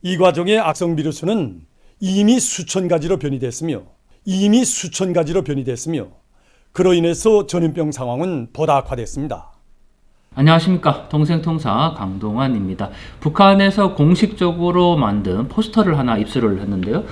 이 과정의 악성 비루스는 이미 수천 가지로 변이됐으며 그로 인해서 전염병 상황은 보다 악화됐습니다. 안녕하십니까. 동생통사 강동환입니다. 북한에서 공식적으로 만든 포스터를 하나 입수를 했는데요.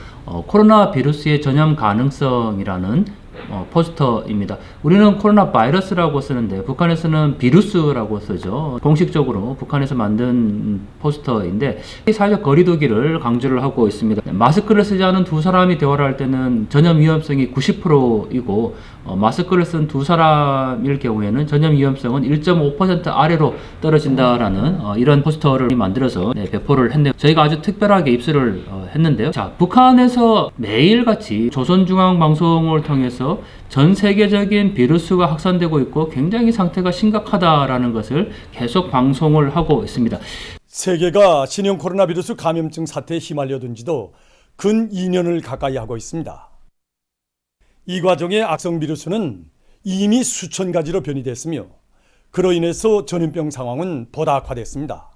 코로나 비루스의 전염 가능성이라는 포스터입니다. 우리는 코로나 바이러스라고 쓰는데 북한에서는 비루스라고 쓰죠. 공식적으로 북한에서 만든 포스터인데 사회적 거리두기를 강조를 하고 있습니다. 마스크를 쓰지 않은 두 사람이 대화를 할 때는 전염 위험성이 90%이고 마스크를 쓴 두 사람일 경우에는 전염 위험성은 1.5% 아래로 떨어진다라는 이런 포스터를 만들어서 배포를 했네요. 저희가 아주 특별하게 입수를 했는데요. 자, 북한에서 매일같이 조선중앙방송을 통해서 전 세계적인 비루스가 확산되고 있고 굉장히 상태가 심각하다라는 것을 계속 방송을 하고 있습니다. 세계가 신형 코로나 비루스 감염증 사태에 휘말려든 지도 근 2년을 가까이 하고 있습니다. 이 과정의 악성 비루스는 이미 수천 가지로 변이됐으며 그로 인해서 전염병 상황은 보다 악화됐습니다.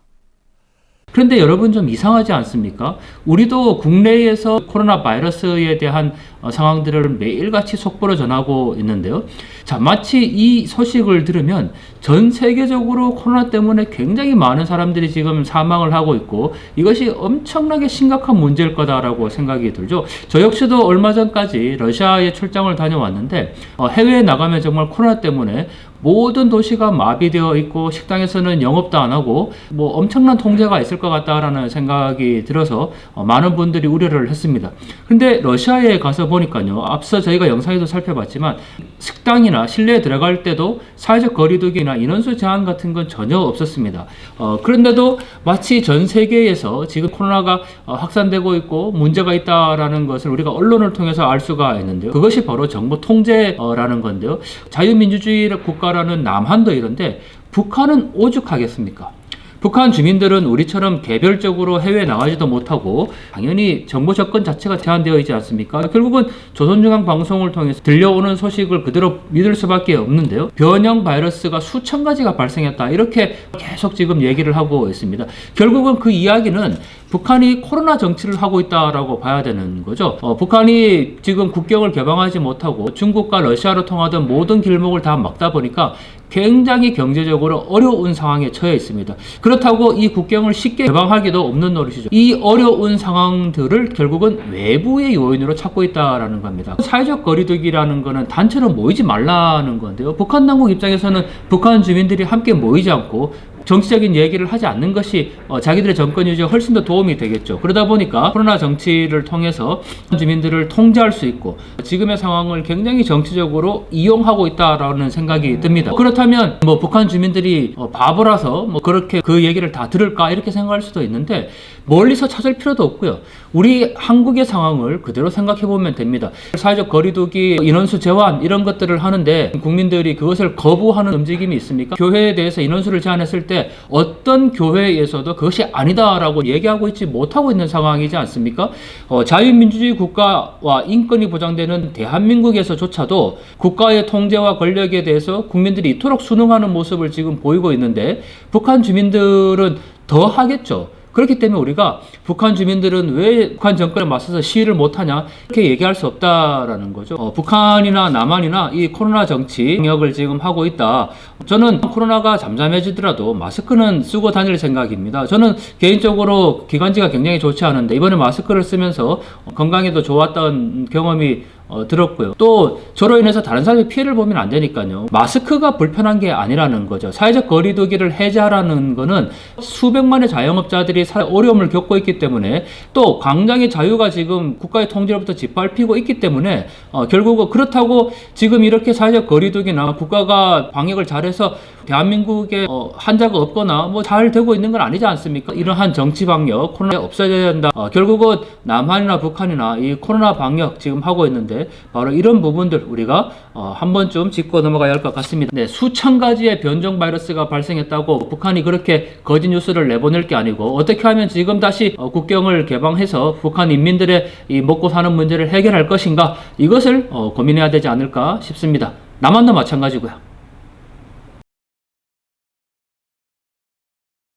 그런데 여러분 좀 이상하지 않습니까? 우리도 국내에서 코로나 바이러스에 대한 상황들을 매일같이 속보로 전하고 있는데요. 자, 마치 이 소식을 들으면 전 세계적으로 코로나 때문에 굉장히 많은 사람들이 지금 사망을 하고 있고 이것이 엄청나게 심각한 문제일 거다라고 생각이 들죠. 저 역시도 얼마 전까지 러시아에 출장을 다녀왔는데 해외에 나가면 정말 코로나 때문에 모든 도시가 마비되어 있고 식당에서는 영업도 안 하고 뭐 엄청난 통제가 있을 것 같다라는 생각이 들어서 많은 분들이 우려를 했습니다. 근데 러시아에 가서 보니까요, 앞서 저희가 영상에도 살펴봤지만 식당이나 실내에 들어갈 때도 사회적 거리두기나 인원수 제한 같은 건 전혀 없었습니다. 그런데도 마치 전 세계에서 지금 코로나가 확산되고 있고 문제가 있다라는 것을 우리가 언론을 통해서 알 수가 있는데요. 그것이 바로 정보 통제라는 건데요. 자유민주주의 국가라는 남한도 이런데 북한은 오죽하겠습니까? 북한 주민들은 우리처럼 개별적으로 해외에 나가지도 못하고 당연히 정보 접근 자체가 제한되어 있지 않습니까? 결국은 조선중앙방송을 통해서 들려오는 소식을 그대로 믿을 수밖에 없는데요. 변형 바이러스가 수천 가지가 발생했다, 이렇게 계속 지금 얘기를 하고 있습니다. 결국은 그 이야기는 북한이 코로나 정치를 하고 있다라고 봐야 되는 거죠. 북한이 지금 국경을 개방하지 못하고 중국과 러시아로 통하던 모든 길목을 다 막다 보니까 굉장히 경제적으로 어려운 상황에 처해 있습니다. 그렇다고 이 국경을 쉽게 개방하기도 없는 노릇이죠. 이 어려운 상황들을 결국은 외부의 요인으로 찾고 있다라는 겁니다. 사회적 거리두기라는 거는 단체로 모이지 말라는 건데요. 북한 당국 입장에서는 북한 주민들이 함께 모이지 않고 정치적인 얘기를 하지 않는 것이 자기들의 정권 유지에 훨씬 더 도움이 되겠죠. 그러다 보니까 코로나 정치를 통해서 주민들을 통제할 수 있고 지금의 상황을 굉장히 정치적으로 이용하고 있다라는 생각이 듭니다. 그렇다면 뭐 북한 주민들이 바보라서 뭐 그렇게 그 얘기를 다 들을까 이렇게 생각할 수도 있는데 멀리서 찾을 필요도 없고요. 우리 한국의 상황을 그대로 생각해 보면 됩니다. 사회적 거리두기, 인원수 제한 이런 것들을 하는데 국민들이 그것을 거부하는 움직임이 있습니까? 교회에 대해서 인원수를 제한했을 때 어떤 교회에서도 그것이 아니다라고 얘기하고 있지 못하고 있는 상황이지 않습니까? 자유민주주의 국가와 인권이 보장되는 대한민국에서조차도 국가의 통제와 권력에 대해서 국민들이 이토록 순응하는 모습을 지금 보이고 있는데 북한 주민들은 더 하겠죠. 그렇기 때문에 우리가 북한 주민들은 왜 북한 정권에 맞서서 시위를 못하냐 이렇게 얘기할 수 없다라는 거죠. 북한이나 남한이나 이 코로나 정치 영역을 지금 하고 있다. 저는 코로나가 잠잠해지더라도 마스크는 쓰고 다닐 생각입니다. 저는 개인적으로 기관지가 굉장히 좋지 않은데 이번에 마스크를 쓰면서 건강에도 좋았던 경험이 들었고요. 또 저로 인해서 다른 사람이 피해를 보면 안 되니까요. 마스크가 불편한 게 아니라는 거죠. 사회적 거리두기를 해제하라는 거는 수백만의 자영업자들이 어려움을 겪고 있기 때문에 또 광장의 자유가 지금 국가의 통제로부터 짓밟히고 있기 때문에 결국은 그렇다고 지금 이렇게 사회적 거리두기나 국가가 방역을 잘해서 대한민국에 환자가 없거나 뭐 잘 되고 있는 건 아니지 않습니까? 이러한 정치 방역, 코로나 없어져야 된다. 결국은 남한이나 북한이나 이 코로나 방역 지금 하고 있는데 바로 이런 부분들 우리가 한 번쯤 짚고 넘어가야 할 것 같습니다. 네, 수천 가지의 변종 바이러스가 발생했다고 북한이 그렇게 거짓 뉴스를 내보낼 게 아니고 어떻게 하면 지금 다시 국경을 개방해서 북한 인민들의 이 먹고 사는 문제를 해결할 것인가, 이것을 고민해야 되지 않을까 싶습니다. 남한도 마찬가지고요.